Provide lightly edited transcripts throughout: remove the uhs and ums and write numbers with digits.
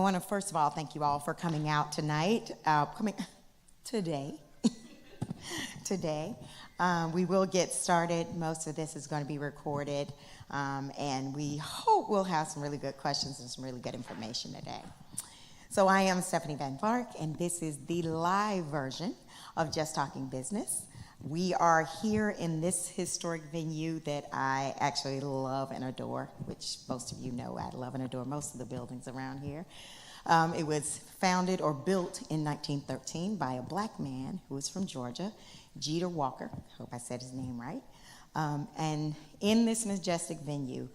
want to first of all thank you all for coming out tonight, today. We will get started. Most of this is going to be recorded, and we hope we'll have some really good questions and some really good information today. So I am Stephanie Van Vark, and this is the live version of Just Talking Business. We are here in this historic venue that I actually love and adore, which most of you know I love and adore most of the buildings around here. It was founded or built in 1913 by a black man who was from Georgia, Jeter Walker. I hope I said his name right. And in this majestic venue,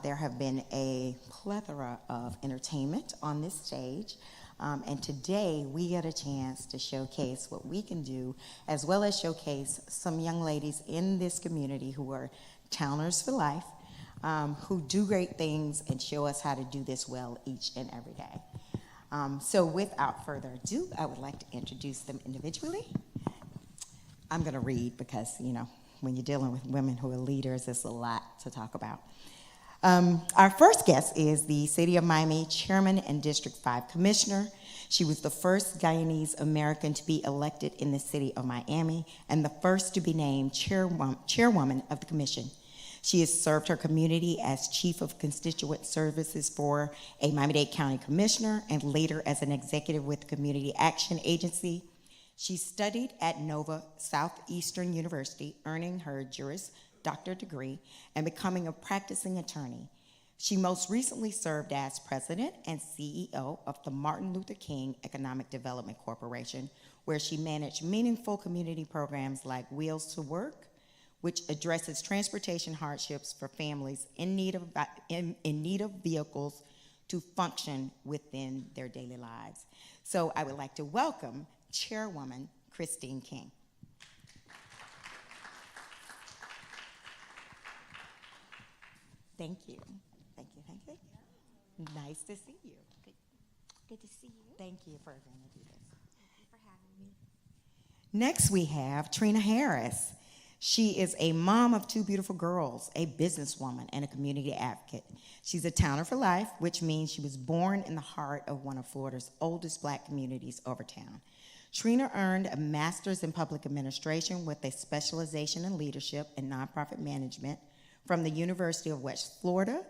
there have been a plethora of entertainment on this stage. And today we get a chance to showcase what we can do, as well as showcase some young ladies in this community who are towners for life, who do great things and show us how to do this well each and every day. So without further ado, I would like to introduce them individually. I'm going to read because, you know, when you're dealing with women who are leaders, it's a lot to talk about. Our first guest is the City of Miami Chairman and District 5 Commissioner. She was the first Guyanese American to be elected in the City of Miami and the first to be named Chairwoman of the Commission. She has served her community as Chief of Constituent Services for a Miami-Dade County Commissioner and later as an executive with the Community Action Agency. She studied at Nova Southeastern University, earning her Juris Doctor degree and becoming a practicing attorney. She most recently served as president and CEO of the Martin Luther King Economic Development Corporation, where she managed meaningful community programs like Wheels to Work, which addresses transportation hardships for families in need of vehicles to function within their daily lives. So I would like to welcome Chairwoman Christine King. Thank you. Thank you. Thank you. Nice to see you. Good to see you. Thank you for agreeing to do this. Thank you for having me. Next, we have Trina Harris. She is a mom of two beautiful girls, a businesswoman, and a community advocate. She's a towner for life, which means she was born in the heart of one of Florida's oldest black communities, Overtown. Trina earned a master's in public administration with a specialization in leadership and nonprofit management from the University of West Florida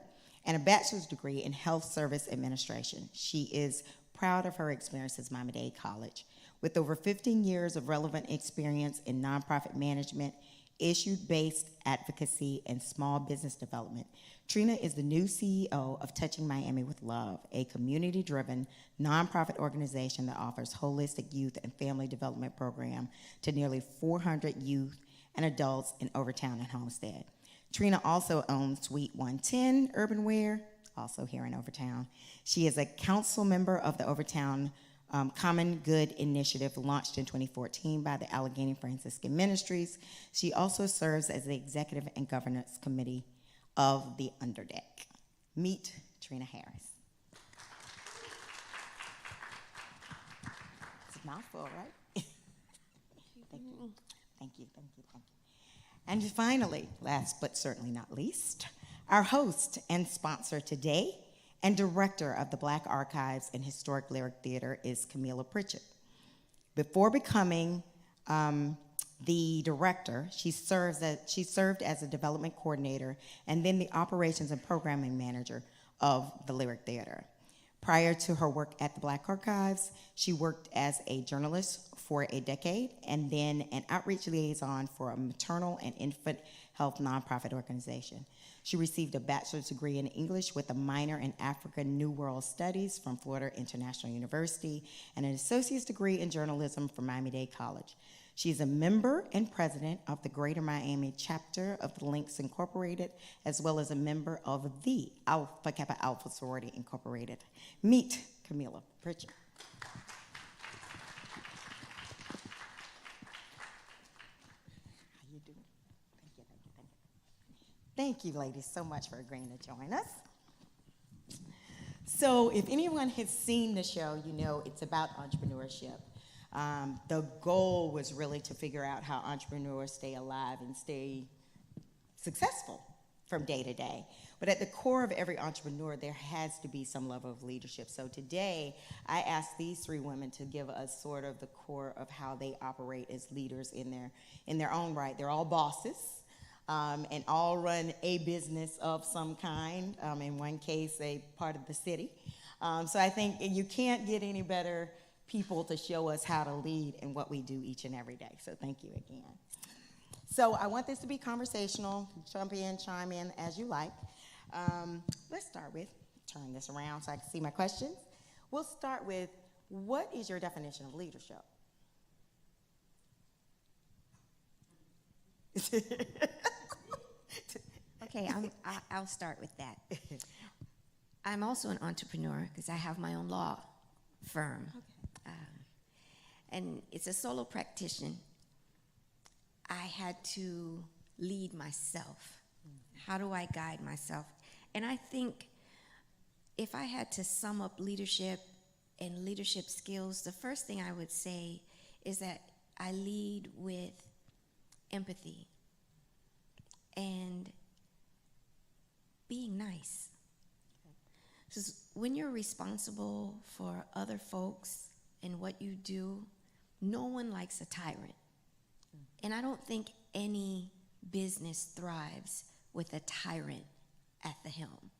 and a bachelor's degree in health service administration. She is proud of her experiences at Miami-Dade College. With over 15 years of relevant experience in nonprofit management, issue-based advocacy, and small business development, Trina is the new CEO of Touching Miami with Love, a community-driven nonprofit organization that offers holistic youth and family development program to nearly 400 youth and adults in Overtown and Homestead. Trina also owns Suite 110 Urban Wear, also here in Overtown. She is a council member of the Overtown Common Good Initiative launched in 2014 by the Allegheny Franciscan Ministries. She also serves as the executive and governance committee of the Underdeck. Meet Trina Harris. It's a mouthful, right? Thank you. Thank you. Thank you. Thank you. And finally, last but certainly not least, our host and sponsor today and director of the Black Archives and Historic Lyric Theater is Kamila Pritchett. Before becoming the director, she served as a development coordinator and then the operations and programming manager of the Lyric Theater. Prior to her work at the Black Archives, she worked as a journalist for a decade and then an outreach liaison for a maternal and infant health nonprofit organization. She received a bachelor's degree in English with a minor in African New World Studies from Florida International University and an associate's degree in journalism from Miami-Dade College. She is a member and president of the Greater Miami chapter of the Links Incorporated, as well as a member of the Alpha Kappa Alpha Sorority Incorporated. Meet Kamila Pritchett. How you doing? Thank you, thank you, thank you. Thank you, ladies, so much for agreeing to join us. So if anyone has seen the show, you know it's about entrepreneurship. The goal was really to figure out how entrepreneurs stay alive and stay successful from day to day. But at the core of every entrepreneur, there has to be some level of leadership. So today, I asked these three women to give us sort of the core of how they operate as leaders in their own right. They're all bosses, and all run a business of some kind. In one case, a part of the city. So I think you can't get any better people to show us how to lead in what we do each and every day. So thank you again. So I want this to be conversational. Jump in, chime in as you like. Let's start with, turn this around so I can see my questions. We'll start with, what is your definition of leadership? Okay, I'll start with that. I'm also an entrepreneur because I have my own law firm. Okay. And it's a solo practitioner. I had to lead myself. How do I guide myself? And I think if I had to sum up leadership and leadership skills, the first thing I would say is that I lead with empathy and being nice. Because when you're responsible for other folks and what you do, no one likes a tyrant. And I don't think any business thrives with a tyrant at the helm.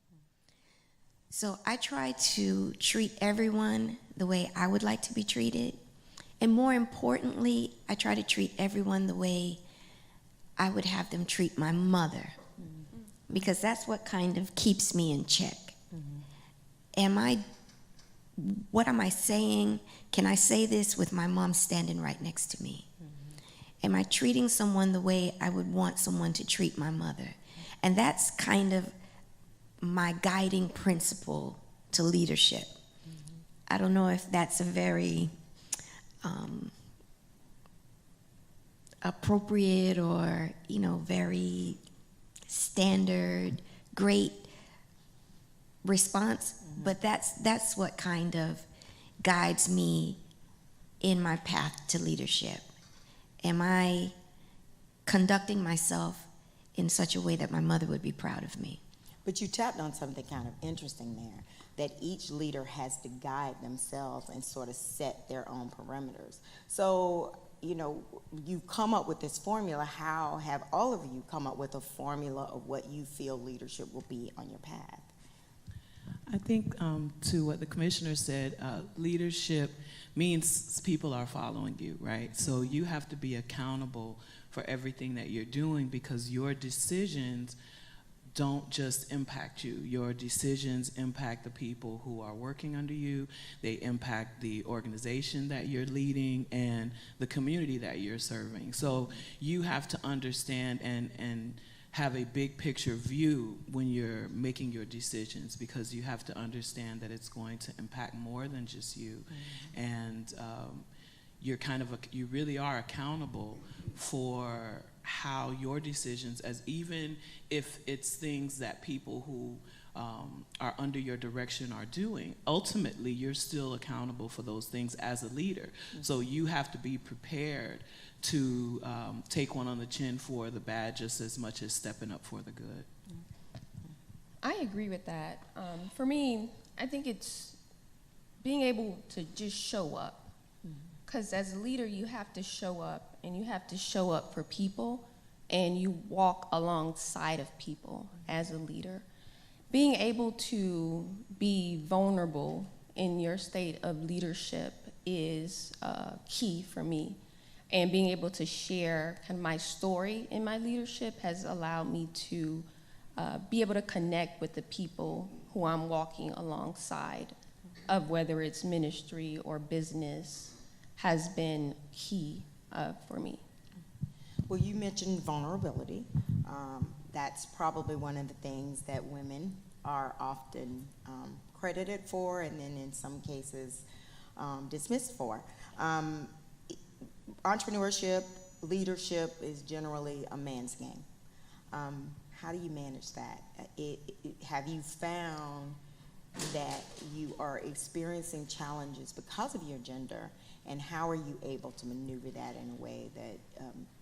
So I try to treat everyone the way I would like to be treated. And more importantly, I try to treat everyone the way I would have them treat my mother. Because that's what kind of keeps me in check. What am I saying? Can I say this with my mom standing right next to me? Am I treating someone the way I would want someone to treat my mother? And that's kind of my guiding principle to leadership. I don't know if that's a very appropriate or, very standard, great response, but that's what kind of guides me in my path to leadership. Am I conducting myself in such a way that my mother would be proud of me? But you tapped on something kind of interesting there, that each leader has to guide themselves and sort of set their own parameters. So, you've come up with this formula. How have all of you come up with a formula of what you feel leadership will be on your path? I think to what the commissioner said, leadership means people are following you, right? So you have to be accountable for everything that you're doing, because your decisions don't just impact you. Your decisions impact the people who are working under you. They impact the organization that you're leading and the community that you're serving. So you have to understand and have a big picture view when you're making your decisions, because you have to understand that it's going to impact more than just you. And you really are accountable for how your decisions, as even if it's things that people who are under your direction are doing, ultimately you're still accountable for those things as a leader. So you have to be prepared to take one on the chin for the bad just as much as stepping up for the good. I agree with that. For me, I think it's being able to just show up. Because as a leader, you have to show up, and you have to show up for people, and you walk alongside of people as a leader. Being able to be vulnerable in your state of leadership is key for me. And being able to share kind of my story in my leadership has allowed me to be able to connect with the people who I'm walking alongside of, whether it's ministry or business, has been key for me. Well, you mentioned vulnerability. That's probably one of the things that women are often credited for, and then in some cases dismissed for. Entrepreneurship, leadership is generally a man's game. How do you manage that? Have you found that you are experiencing challenges because of your gender, and how are you able to maneuver that in a way that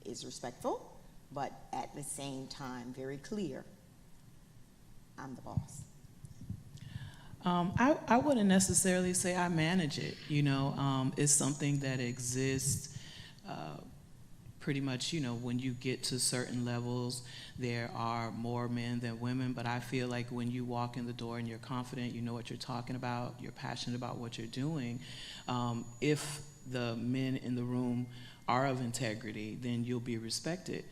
is respectful, but at the same time very clear I'm the boss? I wouldn't necessarily say I manage it. It's something that exists pretty much, when you get to certain levels, there are more men than women, but I feel like when you walk in the door and you're confident, you know what you're talking about, you're passionate about what you're doing, if the men in the room are of integrity, then you'll be respected.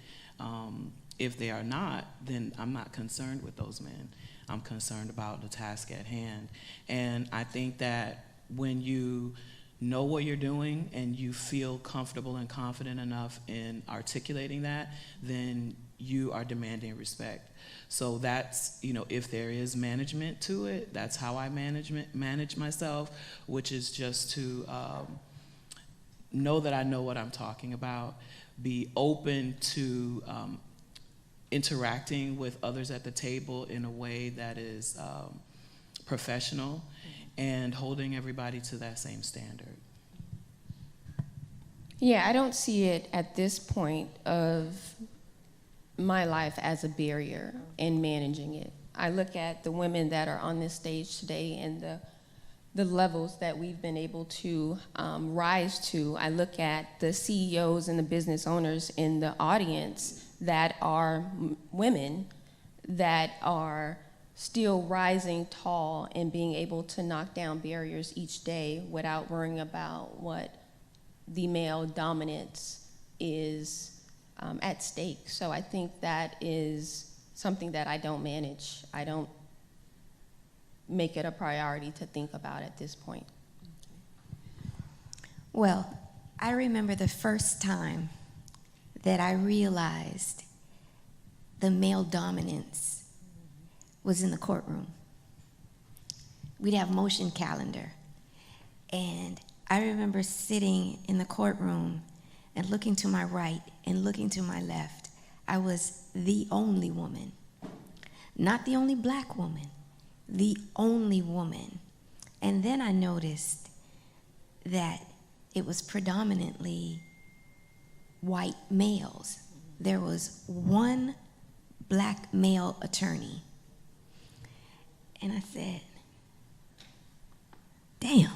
If they are not, then I'm not concerned with those men. I'm concerned about the task at hand. And I think that when you know what you're doing and you feel comfortable and confident enough in articulating that, then you are demanding respect. So that's, if there is management to it, that's how I manage myself, which is just to know that I know what I'm talking about, be open to interacting with others at the table in a way that is professional, and holding everybody to that same standard. Yeah, I don't see it at this point of my life as a barrier in managing it. I look at the women that are on this stage today and the levels that we've been able to rise to. I look at the CEOs and the business owners in the audience that are women that are still rising tall and being able to knock down barriers each day without worrying about what the male dominance is at stake. So I think that is something that I don't manage. I don't make it a priority to think about at this point. Well, I remember the first time that I realized the male dominance was in the courtroom. We'd have motion calendar. And I remember sitting in the courtroom and looking to my right and looking to my left. I was the only woman, not the only black woman, the only woman. And then I noticed that it was predominantly white males. There was one black male attorney. And I said, damn.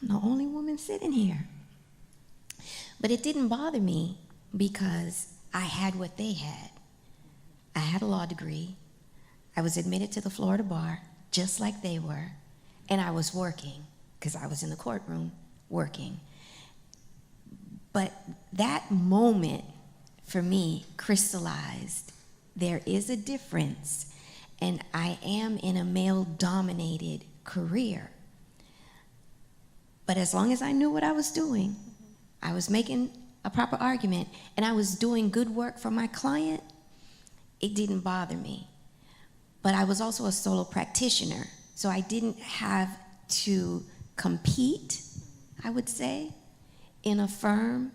I'm the only woman sitting here. But it didn't bother me because I had what they had. I had a law degree. I was admitted to the Florida bar just like they were. And I was working because I was in the courtroom working. But that moment for me crystallized there is a difference, and I am in a male-dominated career. But as long as I knew what I was doing, I was making a proper argument, and I was doing good work for my client, it didn't bother me. But I was also a solo practitioner, so I didn't have to compete, I would say, in a firm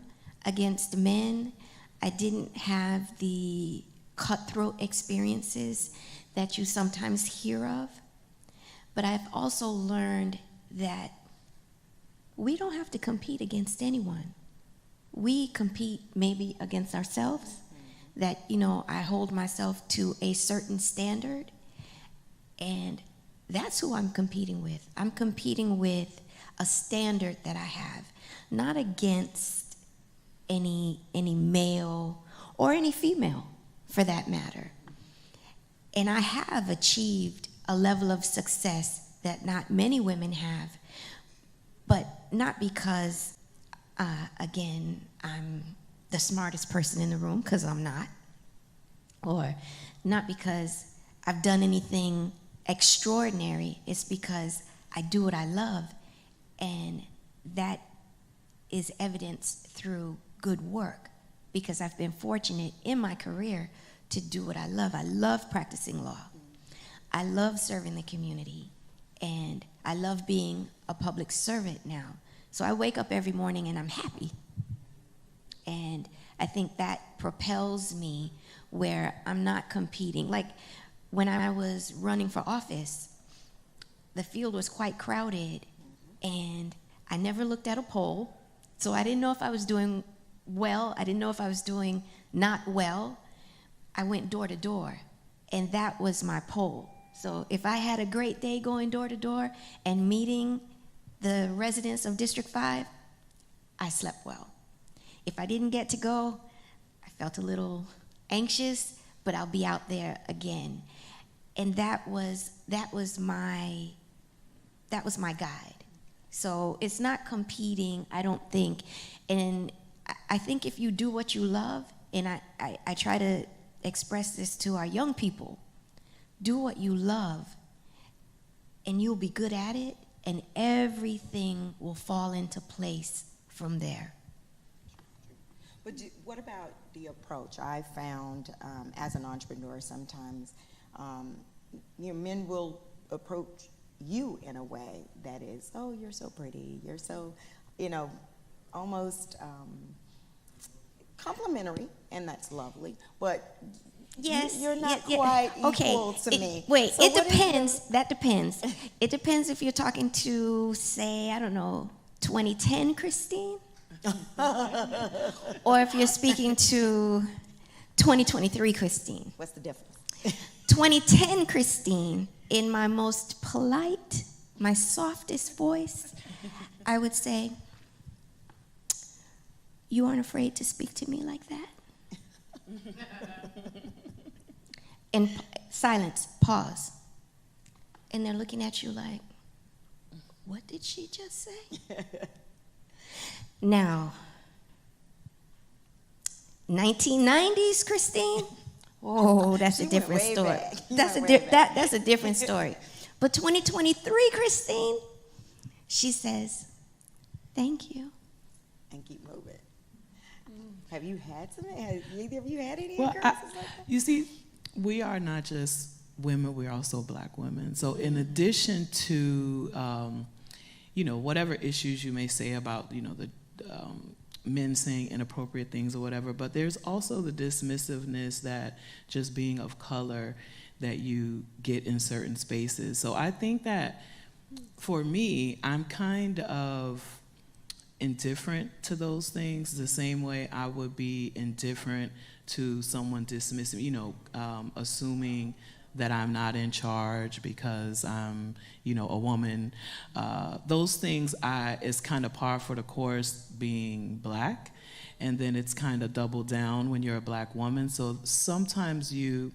against men. I didn't have the cutthroat experiences that you sometimes hear of. But I've also learned that we don't have to compete against anyone. We compete maybe against ourselves, that, I hold myself to a certain standard, and that's who I'm competing with. I'm competing with a standard that I have, not against any male or any female, for that matter. And I have achieved a level of success that not many women have, but not because, again, I'm the smartest person in the room, because I'm not, or not because I've done anything extraordinary. It's because I do what I love, and that is evidenced through good work, because I've been fortunate in my career to do what I love. I love practicing law. I love serving the community, and I love being a public servant now. So I wake up every morning and I'm happy. And I think that propels me where I'm not competing. Like when I was running for office, the field was quite crowded, and I never looked at a poll, so I didn't know if I was doing well. I didn't know if I was doing not well. I went door to door, and that was my poll. So if I had a great day going door to door and meeting the residents of District 5, I slept well. If I didn't get to go, I felt a little anxious, but I'll be out there again. And that was my guide. So it's not competing, I don't think. And I think if you do what you love, and I try to express this to our young people, do what you love, and you'll be good at it, and everything will fall into place from there. But what about the approach? I found as an entrepreneur sometimes, men will approach you in a way that is, oh, you're so pretty, you're so, almost complimentary, and that's lovely, but yes, you're not quite equal to me. Wait, So it depends. That depends. It depends if you're talking to, say, I don't know, 2010 Christine, or if you're speaking to 2023 Christine. What's the difference? 2010 Christine, in my most polite, my softest voice, I would say, you aren't afraid to speak to me like that? And silence, pause. And they're looking at you like, what did she just say? Now, 1990s Christine, oh, that's a different story. That's a different story. But 2023 Christine, she says, thank you. And keep moving. Have you had some? Have either of you had any Well, occurrences like that? you see, we are not just women, we're also Black women. So in addition to, whatever issues you may say about, the men saying inappropriate things or whatever, but there's also the dismissiveness that just being of color that you get in certain spaces. So I think that for me, I'm kind of indifferent to those things the same way I would be indifferent to someone dismissing, assuming that I'm not in charge because I'm, a woman. Those things is kind of par for the course being Black, and then it's kind of double down when you're a Black woman. So sometimes you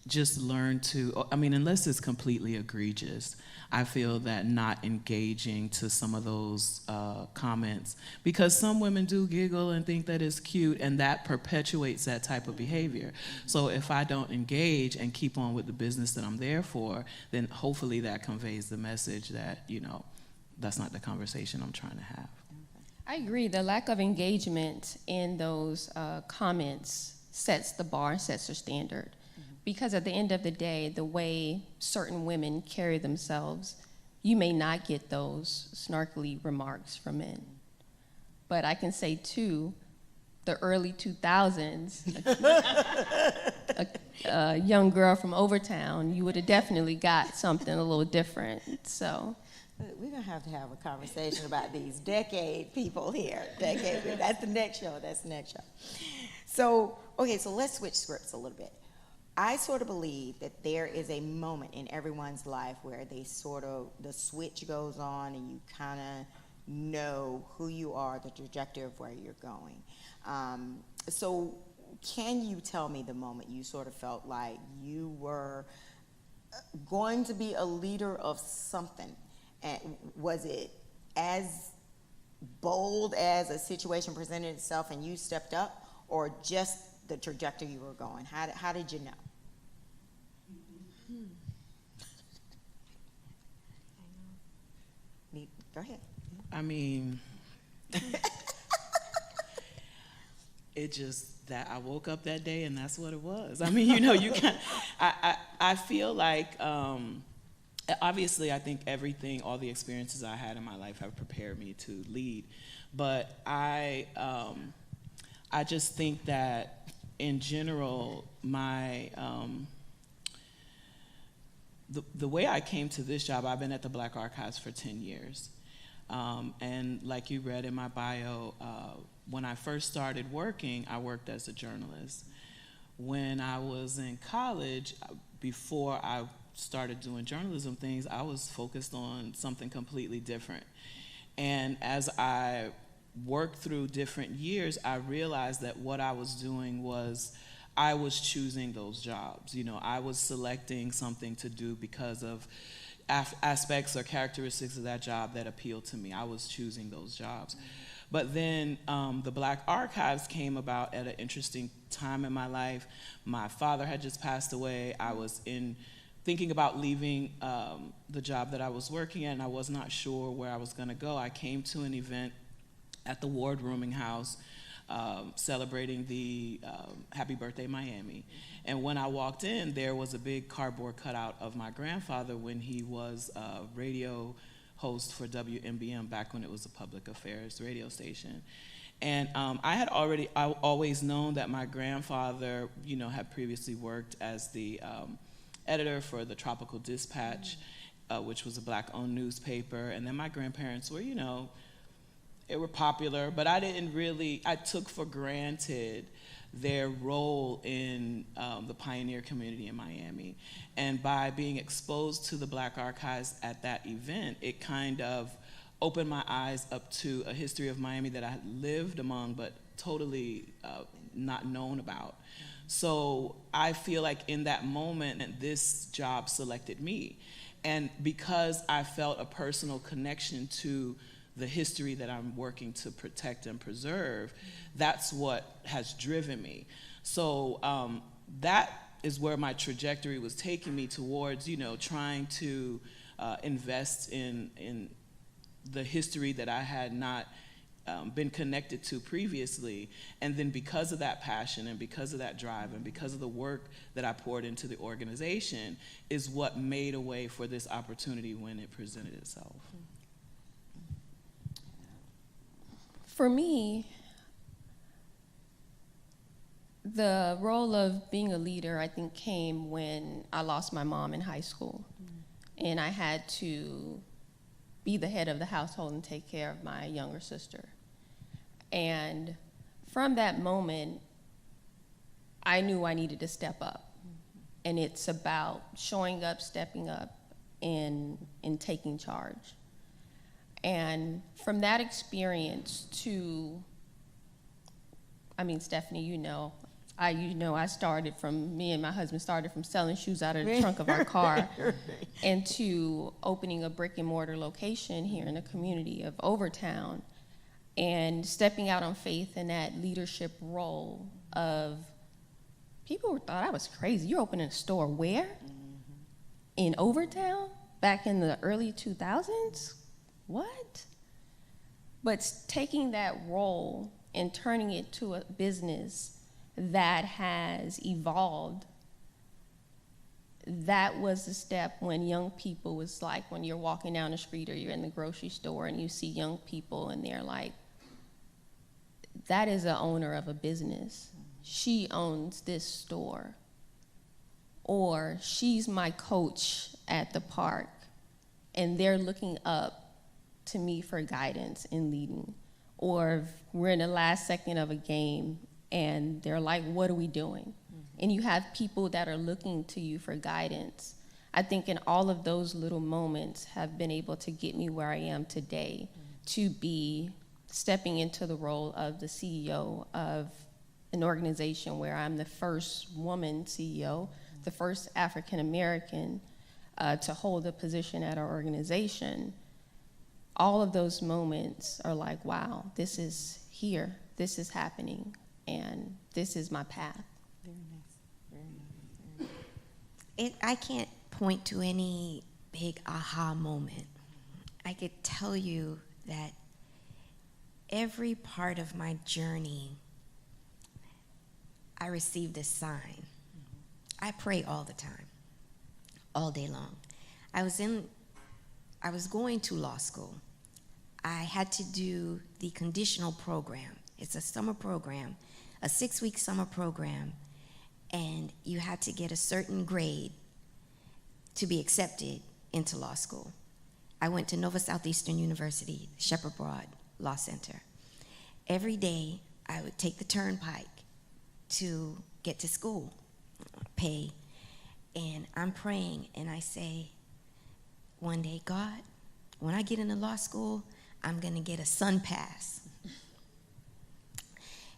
just learn to, unless it's completely egregious, I feel that not engaging to some of those comments, because some women do giggle and think that it's cute, and that perpetuates that type of behavior. So if I don't engage and keep on with the business that I'm there for, then hopefully that conveys the message that, that's not the conversation I'm trying to have. I agree. The lack of engagement in those comments sets the bar, sets the standard. Because at the end of the day, the way certain women carry themselves, you may not get those snarkly remarks from men. But I can say, too, the early 2000s, a young girl from Overtown, you would have definitely got something a little different. So we're going to have a conversation about these decade people here. That's the next show. So, okay, so let's switch scripts a little bit. I sort of believe that there is a moment in everyone's life where the switch goes on and you kind of know who you are, the trajectory of where you're going. So can you tell me the moment you sort of felt like you were going to be a leader of something? And was it as bold as a situation presented itself and you stepped up, or just the trajectory you were going? How did you know? Go ahead. It just that I woke up that day and that's what it was. You can. I feel like obviously I think all the experiences I had in my life have prepared me to lead, but I just think that in general my the way I came to this job, I've been at the Black Archives for 10 years. And like you read in my bio, when I first started working, I worked as a journalist. when I was in college, before I started doing journalism things, I was focused on something completely different. And as I worked through different years, I realized that what I was doing was I was choosing those jobs. You know, I was selecting something to do because of aspects or characteristics of that job that appealed to me. I was choosing those jobs. But then the Black Archives came about at an interesting time in my life. My father had just passed away. I was thinking about leaving the job that I was working at, and I was not sure where I was going to go. I came to an event at the Ward Rooming House celebrating the Happy Birthday Miami. And when I walked in, there was a big cardboard cutout of my grandfather when he was a radio host for WMBM back when it was a public affairs radio station. And I had always known that my grandfather, you know, had previously worked as the editor for the Tropical Dispatch, which was a Black-owned newspaper. And then my grandparents were, you know, they were popular, but I took for granted their role in the pioneer community in Miami. And by being exposed to the Black Archives at that event, it kind of opened my eyes up to a history of Miami that I had lived among, but totally not known about. So I feel like in that moment, this job selected me. And because I felt a personal connection to the history that I'm working to protect and preserve, that's what has driven me. So that is where my trajectory was taking me towards, you know, trying to invest in the history that I had not been connected to previously. And then because of that passion and because of that drive and because of the work that I poured into the organization is what made a way for this opportunity when it presented itself. For me, the role of being a leader, I think, came when I lost my mom in high school. And I had to be the head of the household and take care of my younger sister. And from that moment, I knew I needed to step up. And it's about showing up, stepping up, and taking charge. And from that experience to, I mean, Stephanie, me and my husband started from selling shoes out of the trunk of our car and to opening a brick and mortar location here in the community of Overtown and stepping out on faith in that leadership role of, people thought I was crazy. You're opening a store where? In Overtown? Back in the early 2000s? What? But taking that role and turning it to a business that has evolved, that was the step when young people was like, when you're walking down the street or you're in the grocery store and you see young people and they're like, that is the owner of a business. She owns this store. Or she's my coach at the park. And they're looking up to me for guidance in leading. Or we're in the last second of a game and they're like, what are we doing? And you have people that are looking to you for guidance. I think in all of those little moments have been able to get me where I am today, to be stepping into the role of the CEO of an organization where I'm the first woman CEO, the first African American to hold a position at our organization. All of those moments are like, wow, this is here, this is happening, and this is my path. Very nice. Very nice. I can't point to any big aha moment. I could tell you that every part of my journey, I received a sign. I pray all the time, all day long. I was going to law school. I had to do the conditional program. It's a summer program, a 6-week summer program, and you had to get a certain grade to be accepted into law school. I went to Nova Southeastern University, Shepherd Broad Law Center. Every day, I would take the turnpike to get to school, pay. And I'm praying, and I say, one day, God, when I get into law school, I'm going to get a sun pass.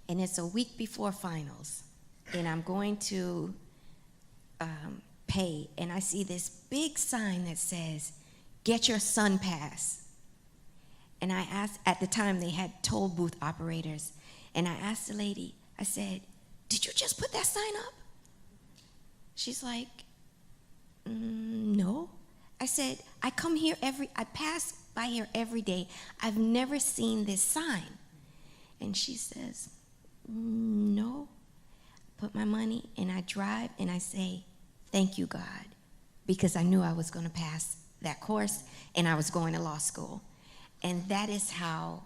And it's a week before finals, and I'm going to pay, and I see this big sign that says, get your sun pass. And I asked, at the time they had toll booth operators, and I asked the lady, I said, did you just put that sign up? She's like, no. I said, I pass by here every day. I've never seen this sign. And she says, no. Put my money, and I drive, and I say, thank you, God, because I knew I was going to pass that course, and I was going to law school. And that's how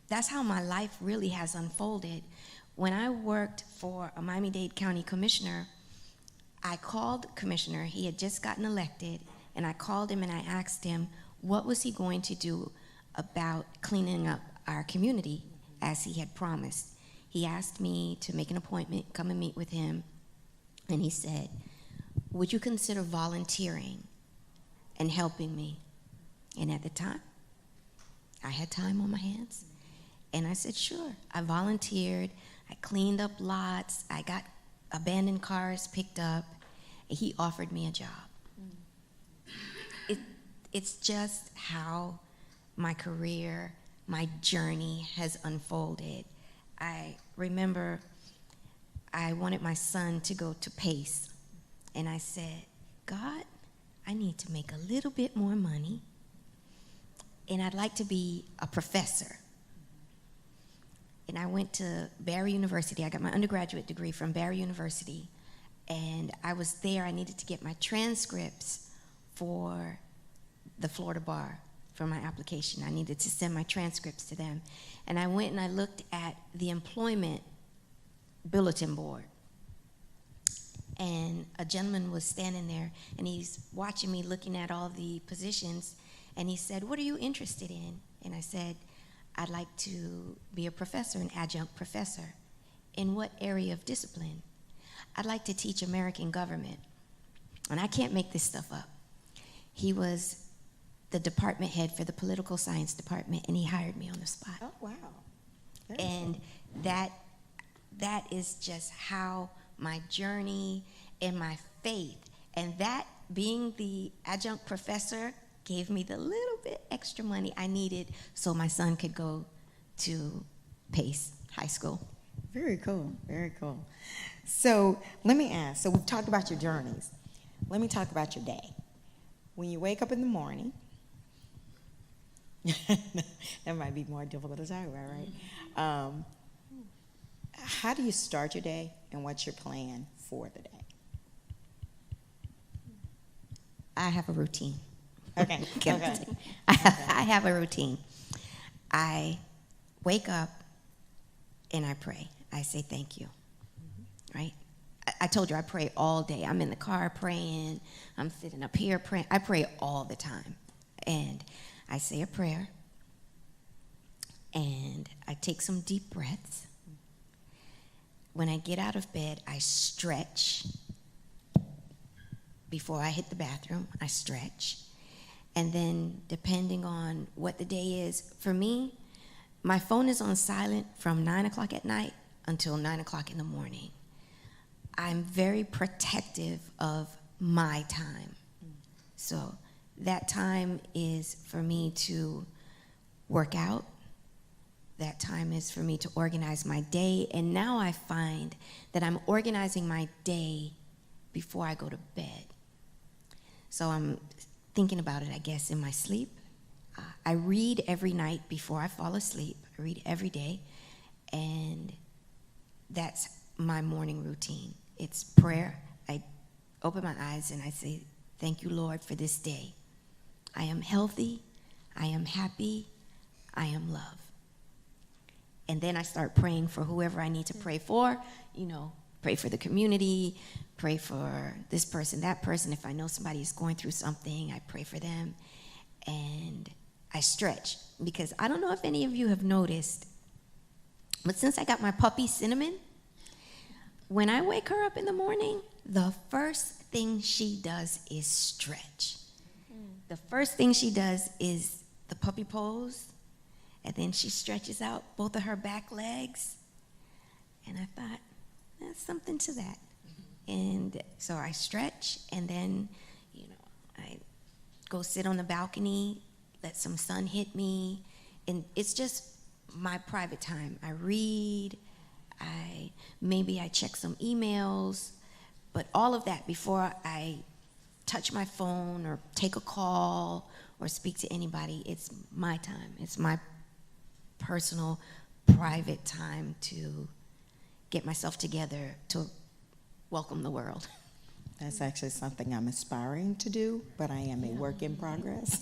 my life really has unfolded. When I worked for a Miami-Dade County commissioner, I called the commissioner. He had just gotten elected, and I called him and I asked him what was he going to do about cleaning up our community as he had promised. He asked me to make an appointment, come and meet with him, and he said, would you consider volunteering and helping me? And at the time, I had time on my hands, and I said, sure. I volunteered. I cleaned up lots. I got abandoned cars picked up. And he offered me a job. It's just how my career, my journey has unfolded. I remember I wanted my son to go to PACE, and I said, God, I need to make a little bit more money, and I'd like to be a professor. And I went to Barry University. I got my undergraduate degree from Barry University, and I was there. I needed to get my transcripts for the Florida Bar for my application. I needed to send my transcripts to them. And I went and I looked at the employment bulletin board. And a gentleman was standing there, and he's watching me looking at all the positions, and he said, what are you interested in? And I said, I'd like to be a professor, an adjunct professor. In what area of discipline? I'd like to teach American government. And I can't make this stuff up. He was the department head for the political science department, and he hired me on the spot. Oh, wow. Very And cool. that is just how my journey and my faith, and that being the adjunct professor gave me the little bit extra money I needed so my son could go to Pace High School. Very cool, very cool. So let me ask, so we've talked about your journeys. Let me talk about your day. When you wake up in the morning, that might be more difficult to talk about, right? How do you start your day, and what's your plan for the day? I have a routine. Okay, okay. I have a routine. I wake up and I pray. I say thank you, right? I told you I pray all day. I'm in the car praying. I'm sitting up here praying. I pray all the time. And I say a prayer, and I take some deep breaths. When I get out of bed, I stretch. Before I hit the bathroom, I stretch. And then depending on what the day is, for me, my phone is on silent from 9 o'clock at night until 9 o'clock in the morning. I'm very protective of my time. So that time is for me to work out. That time is for me to organize my day. And now I find that I'm organizing my day before I go to bed. So I'm thinking about it, I guess, in my sleep. I read every night before I fall asleep. I read every day. And that's my morning routine. It's prayer. I open my eyes and I say, thank you, Lord, for this day. I am healthy. I am happy. I am love. And then I start praying for whoever I need to pray for. You know, pray for the community, pray for this person, that person. If I know somebody is going through something, I pray for them. And I stretch, because I don't know if any of you have noticed, but since I got my puppy Cinnamon, when I wake her up in the morning, the first thing she does is stretch. The first thing she does is the puppy pose, and then she stretches out both of her back legs. And I thought, there's something to that. And so I stretch, and then, I go sit on the balcony, let some sun hit me, and it's just my private time. I read, maybe I check some emails, but all of that before I touch my phone or take a call or speak to anybody, it's my time. It's my personal, private time to get myself together to welcome the world. That's actually something I'm aspiring to do, but I am a work in progress.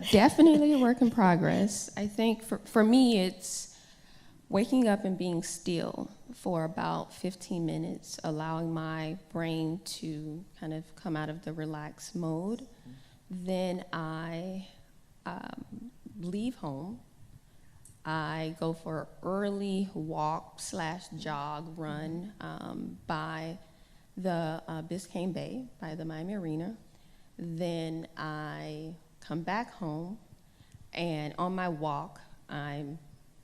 Definitely a work in progress. I think for me, it's waking up and being still for about 15 minutes, allowing my brain to kind of come out of the relaxed mode. Then I leave home. I go for an early walk / jog run by the Biscayne Bay, by the Miami Arena. Then I come back home, and on my walk, I'm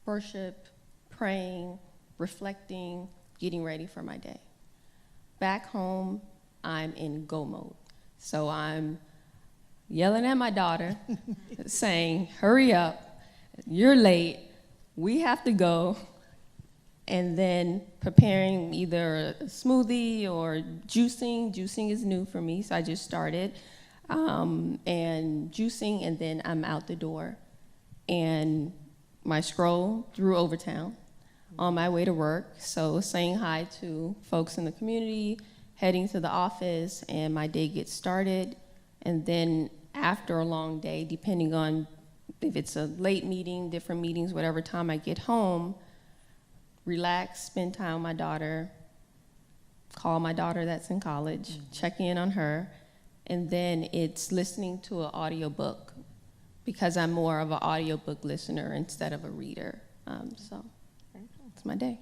worship, praying, reflecting, getting ready for my day. Back home, I'm in go mode. So I'm yelling at my daughter, saying, hurry up, you're late, we have to go. And then preparing either a smoothie or juicing. Juicing is new for me, so I just started. And juicing, and then I'm out the door. And my scroll through Overtown on my way to work. So saying hi to folks in the community, heading to the office, and my day gets started. And then after a long day, depending on if it's a late meeting, different meetings, whatever time I get home, relax, spend time with my daughter, call my daughter that's in college, check in on her, and then it's listening to an audiobook because I'm more of an audiobook listener instead of a reader. So it's my day.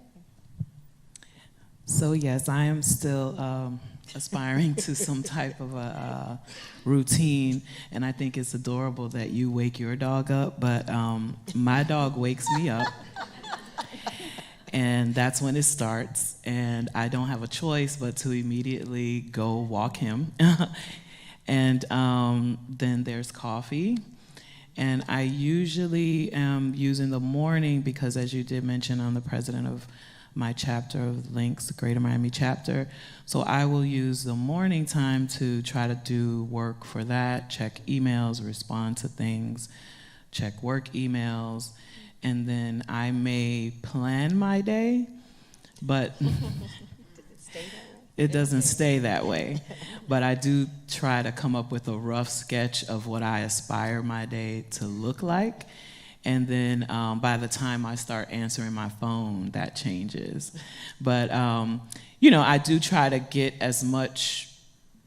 So yes, I am still aspiring to some type of a routine, and I think it's adorable that you wake your dog up, but my dog wakes me up. And that's when it starts, and I don't have a choice but to immediately go walk him. And then there's coffee, and I usually am using the morning because, as you did mention, I'm the president of my chapter of Links, the Greater Miami chapter, so I will use the morning time to try to do work for that, check emails, respond to things, check work emails, and then I may plan my day, but it doesn't stay that way. But I do try to come up with a rough sketch of what I aspire my day to look like. And then by the time I start answering my phone, that changes. But, I do try to get as much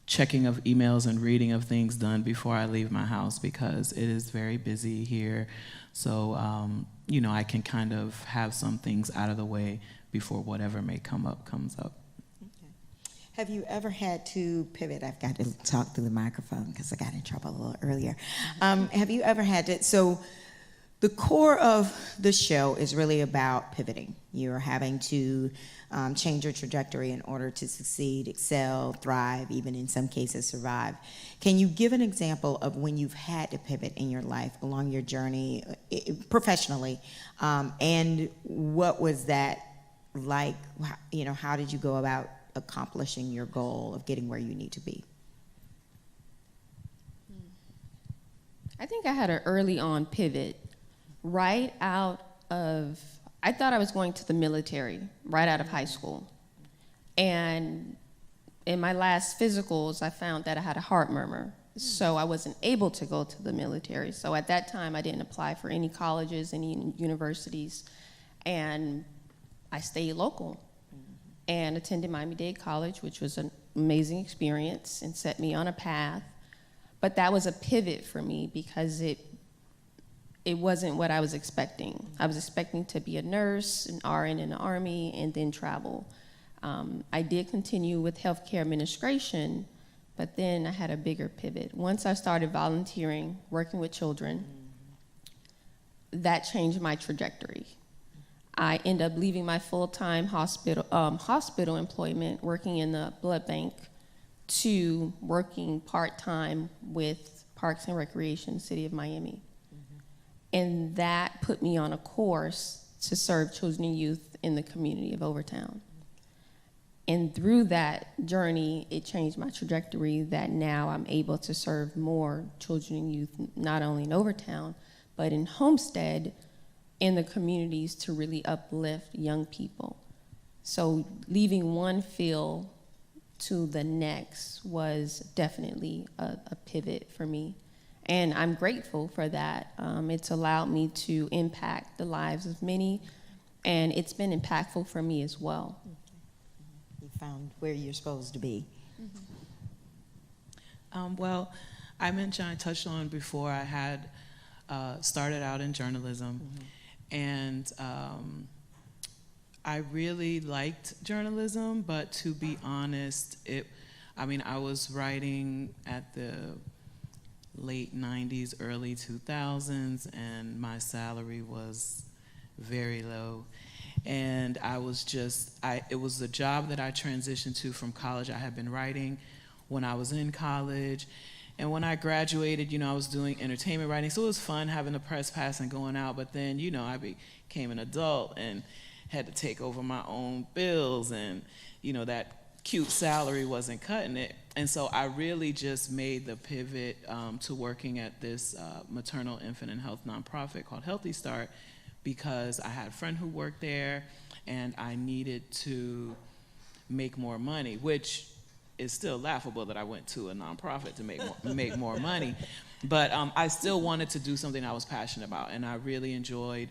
checking of emails and reading of things done before I leave my house because it is very busy here. So, I can kind of have some things out of the way before whatever may come up comes up. Okay. Have you ever had to pivot? I've got to talk through the microphone because I got in trouble a little earlier. Have you ever had to, so the core of the show is really about pivoting. You're having to change your trajectory in order to succeed, excel, thrive, even in some cases survive. Can you give an example of when you've had to pivot in your life along your journey professionally, and what was that like? How did you go about accomplishing your goal of getting where you need to be? I think I had an early on pivot right out of, I thought I was going to the military right out of high school. And in my last physicals, I found that I had a heart murmur. So I wasn't able to go to the military. So at that time, I didn't apply for any colleges, any universities. And I stayed local and attended Miami-Dade College, which was an amazing experience and set me on a path. But that was a pivot for me because it wasn't what I was expecting. I was expecting to be a nurse, an RN in the Army, and then travel. I did continue with healthcare administration, but then I had a bigger pivot. Once I started volunteering, working with children, that changed my trajectory. I ended up leaving my full-time hospital employment, working in the blood bank, to working part-time with Parks and Recreation, City of Miami. And that put me on a course to serve children and youth in the community of Overtown. And through that journey, it changed my trajectory that now I'm able to serve more children and youth, not only in Overtown, but in Homestead, in the communities to really uplift young people. So leaving one field to the next was definitely a pivot for me. And I'm grateful for that. It's allowed me to impact the lives of many, and it's been impactful for me as well. You found where you're supposed to be. Well, I mentioned, I touched on before, I had started out in journalism, and I really liked journalism, but to be honest, I was writing at the late 90s, early 2000s, and my salary was very low. And it was a job that I transitioned to from college. I had been writing when I was in college. And when I graduated, I was doing entertainment writing. So it was fun having a press pass and going out. But then, I became an adult and had to take over my own bills. And, that cute salary wasn't cutting it. And so I really just made the pivot to working at this maternal, infant, and health nonprofit called Healthy Start, because I had a friend who worked there and I needed to make more money, which is still laughable that I went to a nonprofit to make more money. But I still wanted to do something I was passionate about, and I really enjoyed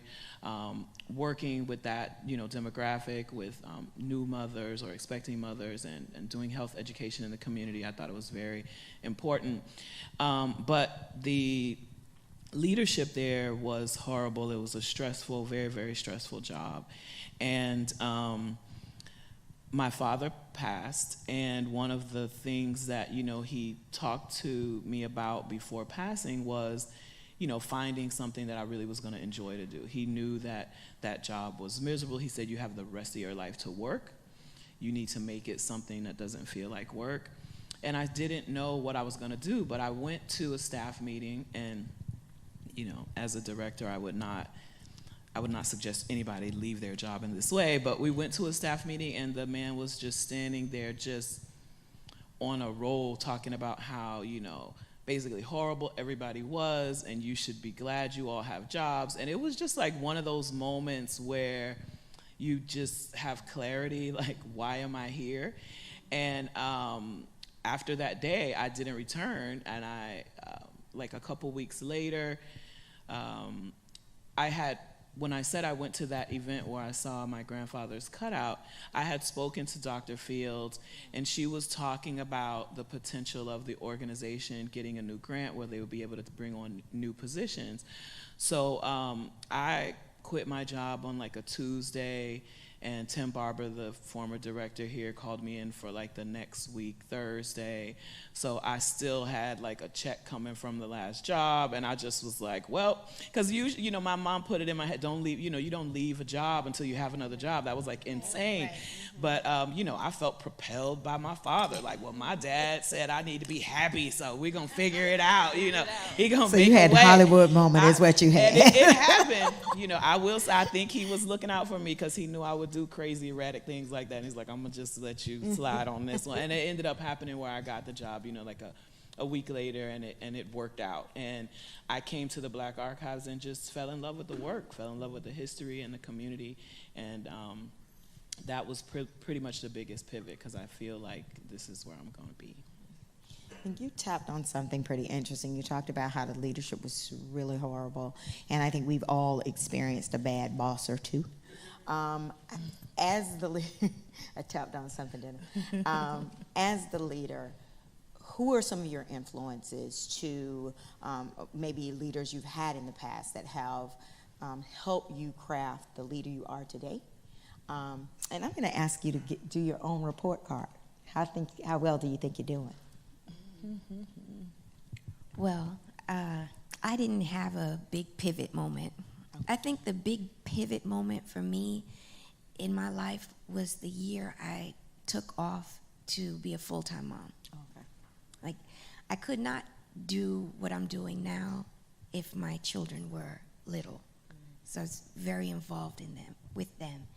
working with that demographic, with new mothers or expecting mothers, and doing health education in the community. I thought it was very important. But the leadership there was horrible. It was a stressful, very, very stressful job. And my father passed, and one of the things that, he talked to me about before passing was, finding something that I really was going to enjoy to do. He knew that that job was miserable. He said, you have the rest of your life to work. You need to make it something that doesn't feel like work. And I didn't know what I was going to do, but I went to a staff meeting, and as a director, I would not suggest anybody leave their job in this way, but we went to a staff meeting, and the man was just standing there just on a roll talking about how, basically horrible everybody was, and you should be glad you all have jobs. And it was just like one of those moments where you just have clarity, like, why am I here? And after that day, I didn't return, and like a couple weeks later, when I said I went to that event where I saw my grandfather's cutout, I had spoken to Dr. Fields, and she was talking about the potential of the organization getting a new grant where they would be able to bring on new positions. So I quit my job on like a Tuesday, and Tim Barber, the former director here, called me in for like the next week, Thursday. So I still had like a check coming from the last job, and I just was like, well, because usually, my mom put it in my head, don't leave, you don't leave a job until you have another job. That was like insane. Right. But, I felt propelled by my father. Like, well, my dad said I need to be happy, so we're going to figure it out, He going to make a way. So you had Hollywood moment is what you had. And it happened. I will say, I think he was looking out for me because he knew I would do crazy, erratic things like that. And he's like, I'm going to just let you slide on this one. And it ended up happening where I got the job, like a week later, and it worked out. And I came to the Black Archives and just fell in love with the work, fell in love with the history and the community. And that was pretty much the biggest pivot, because I feel like this is where I'm going to be. And you tapped on something pretty interesting. You talked about how the leadership was really horrible, and I think we've all experienced a bad boss or two. I tapped on something, didn't I? As the leader, who are some of your influences to maybe leaders you've had in the past that have helped you craft the leader you are today? And I'm going to ask you to do your own report card. How well do you think you're doing? Well, I didn't have a big pivot moment. I think the big pivot moment for me in my life was the year I took off to be a full-time mom. Okay. Like, I could not do what I'm doing now if my children were little. So I was very involved with them.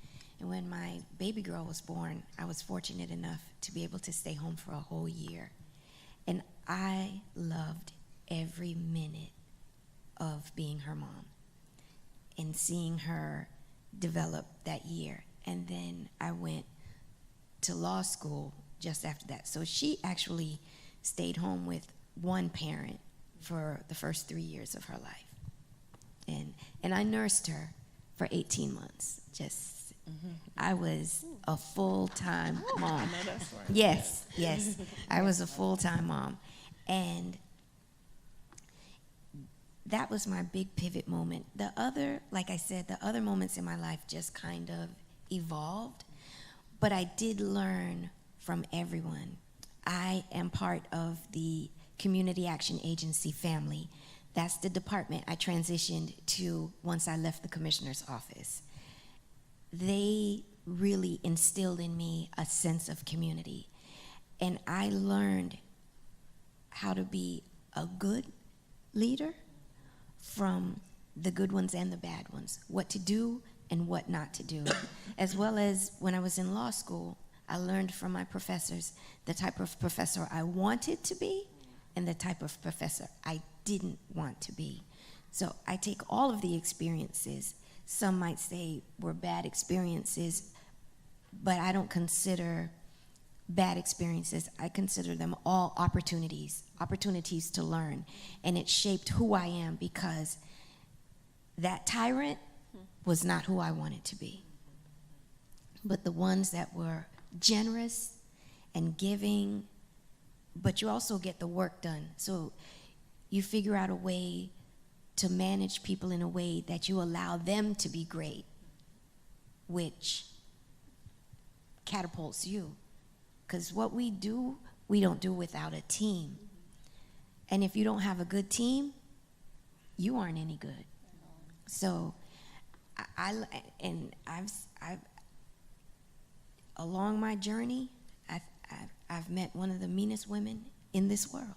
And when my baby girl was born, I was fortunate enough to be able to stay home for a whole year. And I loved every minute of being her mom and seeing her develop that year. And then I went to law school just after that. So she actually stayed home with one parent for the first 3 years of her life. And I nursed her for 18 months. I was a full-time mom. I know that's right. Yes, I was a full-time mom. And that was my big pivot moment. Like I said, the other moments in my life just kind of evolved. But I did learn from everyone. I am part of the Community Action Agency family. That's the department I transitioned to once I left the commissioner's office. They really instilled in me a sense of community. And I learned how to be a good leader from the good ones and the bad ones, what to do and what not to do. As well as when I was in law school, I learned from my professors the type of professor I wanted to be and the type of professor I didn't want to be. So I take all of the experiences, some might say were bad experiences, but I don't consider bad experiences. I consider them all opportunities to learn. And it shaped who I am, because that tyrant was not who I wanted to be. But the ones that were generous and giving, but you also get the work done. So you figure out a way to manage people in a way that you allow them to be great, which catapults you. Because what we do, we don't do without a team. And if you don't have a good team, you aren't any good. So I've along my journey, I've met one of the meanest women in this world.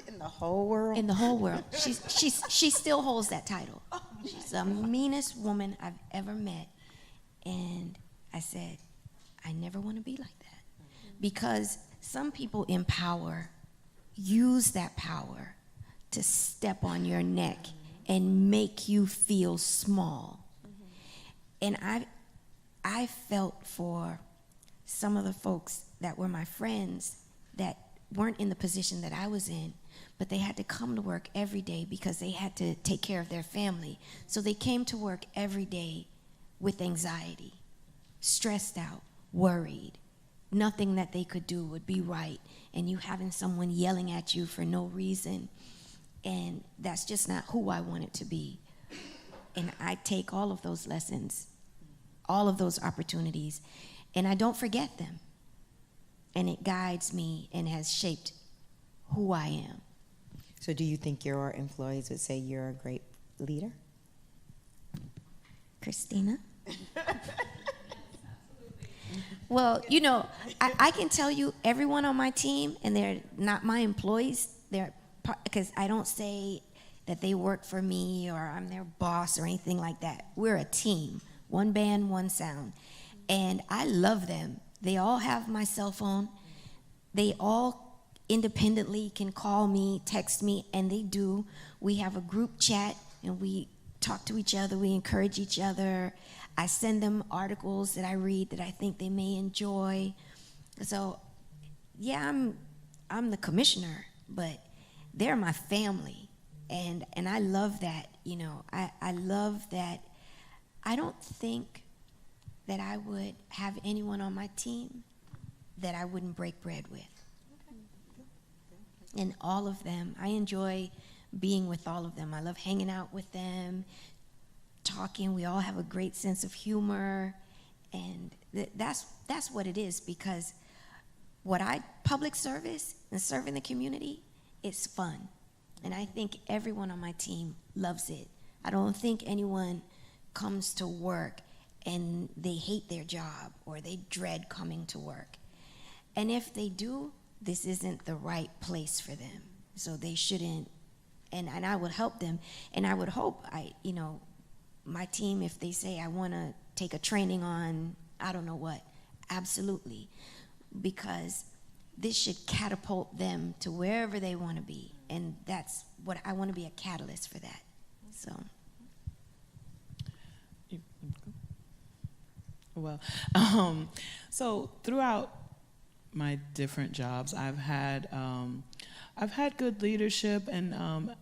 In the whole world? In the whole world. She still holds that title. She's the meanest woman I've ever met. And I said, I never want to be like that. Because some people in power use that power to step on your neck and make you feel small. And I felt for some of the folks that were my friends that weren't in the position that I was in, but they had to come to work every day because they had to take care of their family. So they came to work every day with anxiety, stressed out, worried. Nothing that they could do would be right, and you having someone yelling at you for no reason, and that's just not who I wanted to be. And I take all of those lessons, all of those opportunities, and I don't forget them. And it guides me and has shaped who I am. So do you think your employees would say you're a great leader? Christina? Well, you know, I can tell you everyone on my team, and they're not my employees, because I don't say that they work for me or I'm their boss or anything like that. We're a team, one band, one sound. And I love them. They all have my cell phone. They all independently can call me, text me, and they do. We have a group chat, and we talk to each other. We encourage each other. I send them articles that I read that I think they may enjoy. So, yeah, I'm the commissioner, but they're my family, and I love that. You know, I love that. I don't think that I would have anyone on my team that I wouldn't break bread with. And all of them, I enjoy being with all of them. I love hanging out with them, talking. We all have a great sense of humor, and that's what it is. Because public service and serving the community, it's fun, and I think everyone on my team loves it. I don't think anyone comes to work and they hate their job or they dread coming to work. And if they do, this isn't the right place for them. So they shouldn't, and I would help them. And I would hope, my team, if they say, I want to take a training on, I don't know what, absolutely. Because this should catapult them to wherever they want to be. And that's what I want to be, a catalyst for that. So. Well, so throughout my different jobs, I've had good leadership, and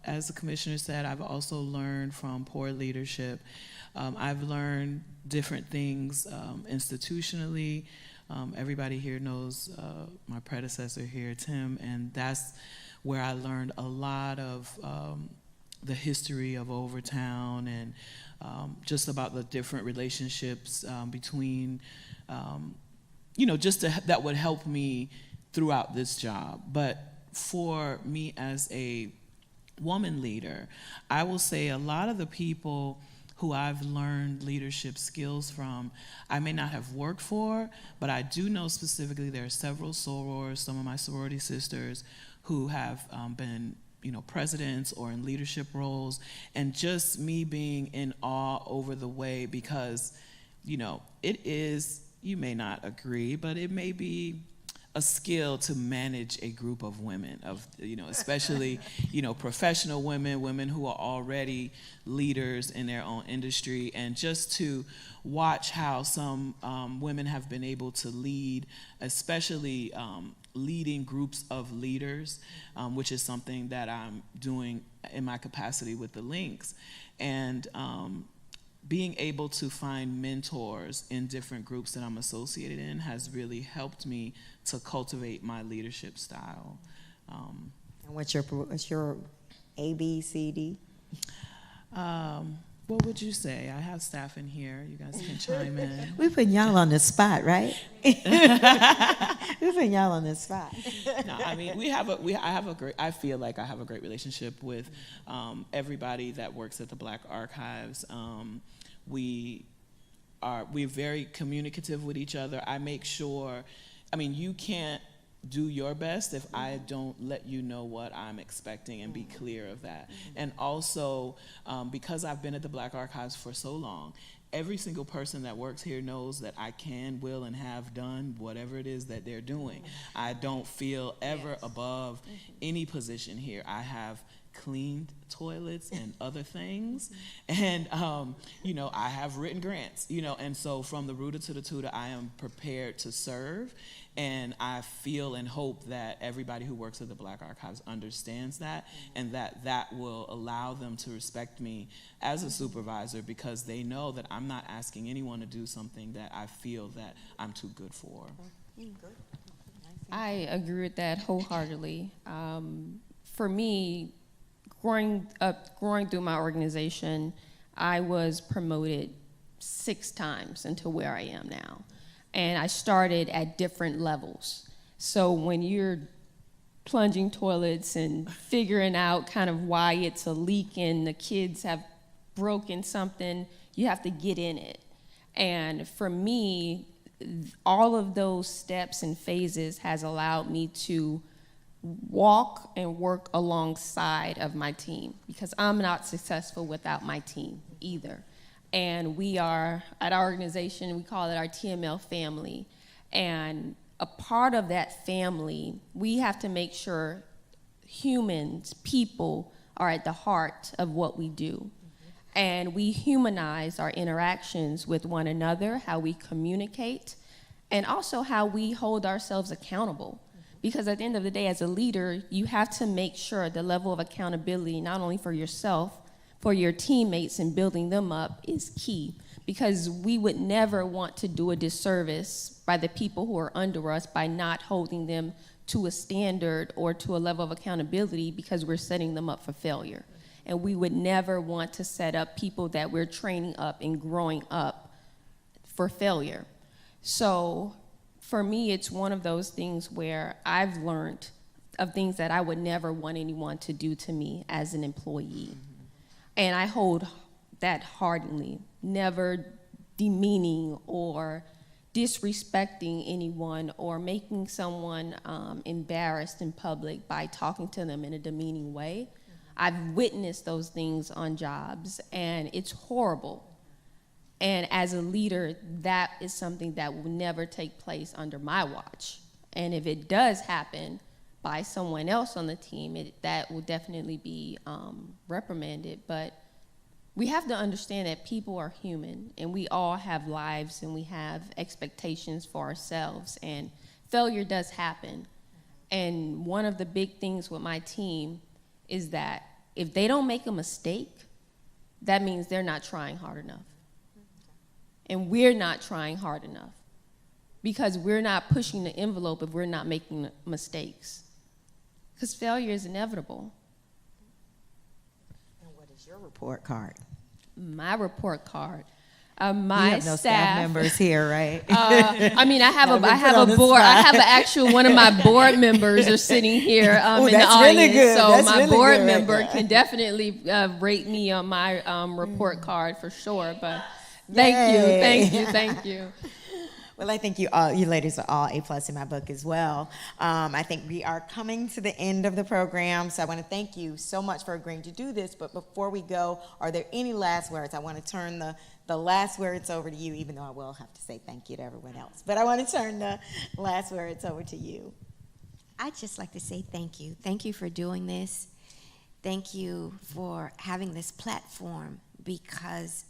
as the commissioner said, I've also learned from poor leadership. I've learned different things institutionally. Everybody here knows my predecessor here, Tim, and that's where I learned a lot of the history of Overtown and just about the different relationships between, that would help me throughout this job. But for me as a woman leader, I will say a lot of the people who I've learned leadership skills from, I may not have worked for, but I do know specifically there are several sorors, some of my sorority sisters, who have been presidents or in leadership roles, and just me being in awe over the way, because, it is, you may not agree, but it may be a skill to manage a group of women, especially, professional women who are already leaders in their own industry, and just to watch how some women have been able to lead, especially leading groups of leaders, which is something that I'm doing in my capacity with the Links, and being able to find mentors in different groups that I'm associated in has really helped me to cultivate my leadership style. And what's your A, B, C, D? What would you say? I have staff in here. You guys can chime in. We putting y'all on the spot, right? We putting y'all on the spot. No, I mean I feel like I have a great relationship with everybody that works at the Black Archives. We're very communicative with each other. I make sure, you can't do your best if I don't let you know what I'm expecting and be clear of that. And also, because I've been at the Black Archives for so long, every single person that works here knows that I can, will, and have done whatever it is that they're doing. I don't feel ever above any position here. I have cleaned toilets and other things, and I have written grants, and so from the rooter to the tutor, I am prepared to serve, and I feel and hope that everybody who works at the Black Archives understands that, and that will allow them to respect me as a supervisor, because they know that I'm not asking anyone to do something that I feel that I'm too good for. I agree with that wholeheartedly. For me, growing through my organization, I was promoted 6 times into where I am now. And I started at different levels. So when you're plunging toilets and figuring out kind of why it's a leak and the kids have broken something, you have to get in it. And for me, all of those steps and phases has allowed me to walk and work alongside of my team, because I'm not successful without my team either. And we are, at our organization, we call it our TML family. And a part of that family, we have to make sure humans, people, are at the heart of what we do. And we humanize our interactions with one another, how we communicate, and also how we hold ourselves accountable. Because at the end of the day, as a leader, you have to make sure the level of accountability, not only for yourself, for your teammates and building them up is key. Because we would never want to do a disservice by the people who are under us by not holding them to a standard or to a level of accountability, because we're setting them up for failure. and we would never want to set up people that we're training up and growing up for failure. So for me, it's one of those things where I've learned of things that I would never want anyone to do to me as an employee. And I hold that heartily, never demeaning or disrespecting anyone or making someone embarrassed in public by talking to them in a demeaning way. I've witnessed those things on jobs, and it's horrible. And as a leader, that is something that will never take place under my watch. And if it does happen by someone else on the team, that will definitely be reprimanded. But we have to understand that people are human, and we all have lives, and we have expectations for ourselves, and failure does happen. And one of the big things with my team is that if they don't make a mistake, that means they're not trying hard enough. And we're not trying hard enough because we're not pushing the envelope if we're not making mistakes. Because failure is inevitable. And what is your report card? My report card. You My have no staff members here, right? I mean, I have Gotta be I put have on a the board. spot. I have an actual one of my board members are sitting here in the that's audience. really good. So That's my really board good right member there. can definitely rate me on my report card for sure. But thank Yay. you. Well, I think you ladies are all A+ in my book as well. I think we are coming to the end of the program, so I want to thank you so much for agreeing to do this. But before we go, are there any last words? I want to turn the last words over to you, even though I will have to say thank you to everyone else. But I want to turn the last words over to you. I'd just like to say thank you. Thank you for doing this. Thank you for having this platform, because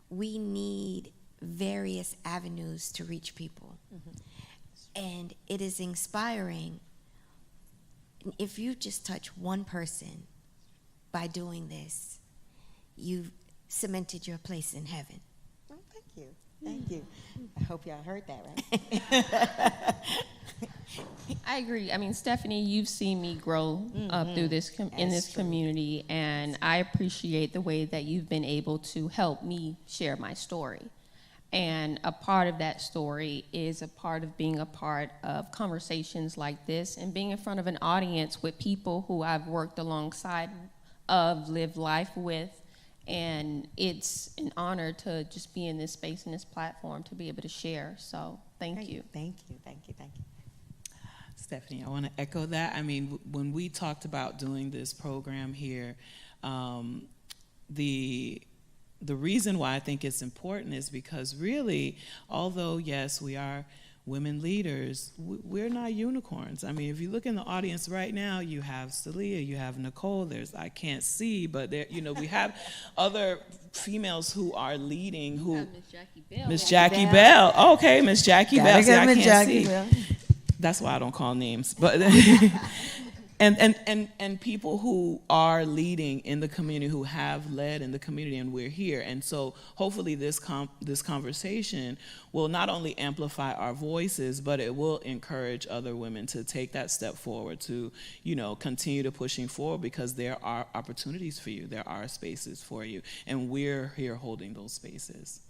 we need various avenues to reach people. And it is inspiring if you just touch one person by doing this. You've cemented your place in heaven. Oh, thank you. Thank you. I hope y'all heard that, right? I agree. I mean, Stephanie, you've seen me grow up through this in this community, and I appreciate the way that you've been able to help me share my story. And a part of that story is a part of being a part of conversations like this and being in front of an audience with people who I've worked alongside of, lived life with. And it's an honor to just be in this space and this platform to be able to share. So thank you. Thank you. Thank you. Thank you. Stephanie, I want to echo that. I mean, when we talked about doing this program here, the reason why I think it's important is because really, although, yes, we are women leaders, we're not unicorns. I mean, if you look in the audience right now, you have Celia, you have Nicole, I can't see, but there, we have other females who are leading, who Miss Jackie Bell. Okay, Miss Jackie Bell. See, I can't see. That's why I don't call names. But and people who are leading in the community, who have led in the community, and we're here. And so hopefully this conversation will not only amplify our voices, but it will encourage other women to take that step forward, to continue to pushing forward, because there are opportunities for you, there are spaces for you, and we're here holding those spaces.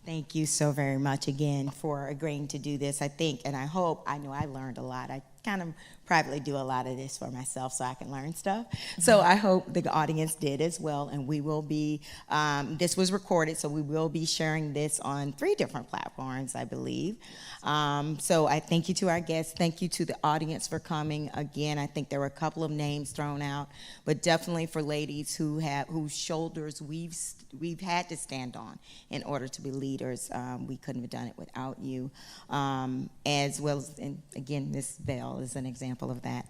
Thank you so very much again for agreeing to do this. I think, and I hope, I know I learned a lot. I kind of privately do a lot of this for myself so I can learn stuff. So I hope the audience did as well, and we will be, this was recorded, so we will be sharing this on 3 different platforms, I believe. So I thank you to our guests. Thank you to the audience for coming. Again, I think there were a couple of names thrown out, but definitely for ladies whose shoulders we've had to stand on in order to be leaders. We couldn't have done it without you, as well as, and again, Ms. Bell is an example of that.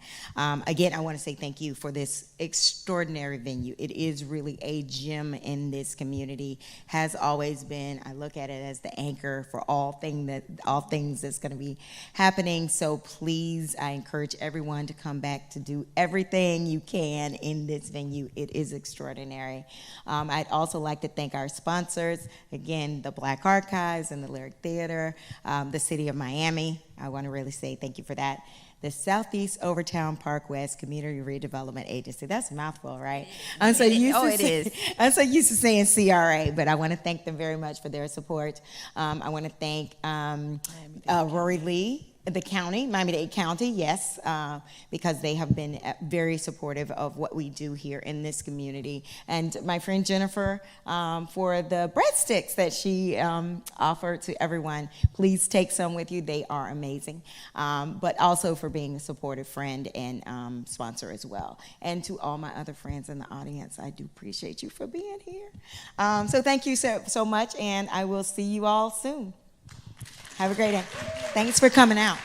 Again, I want to say thank you for this extraordinary venue. It is really a gem in this community, has always been. I look at it as the anchor for all things that's going to be happening. So please, I encourage everyone to come back to do everything you can in this venue. It is extraordinary. I'd also like to thank our sponsors, again, the Black Archives and the Lyric Theater, the City of Miami, I want to really say thank you for that. The Southeast Overtown Parkwest Community Redevelopment Agency. That's a mouthful, right? I'm so used I'm so used to saying CRA, but I want to thank them very much for their support. I want to thank Rory Lee, the county, Miami-Dade County, yes, because they have been very supportive of what we do here in this community. And my friend Jennifer for the breadsticks that she offered to everyone. Please take some with you. They are amazing. But also for being a supportive friend and sponsor as well. And to all my other friends in the audience, I do appreciate you for being here. So thank you so much, and I will see you all soon. Have a great day. Thanks for coming out.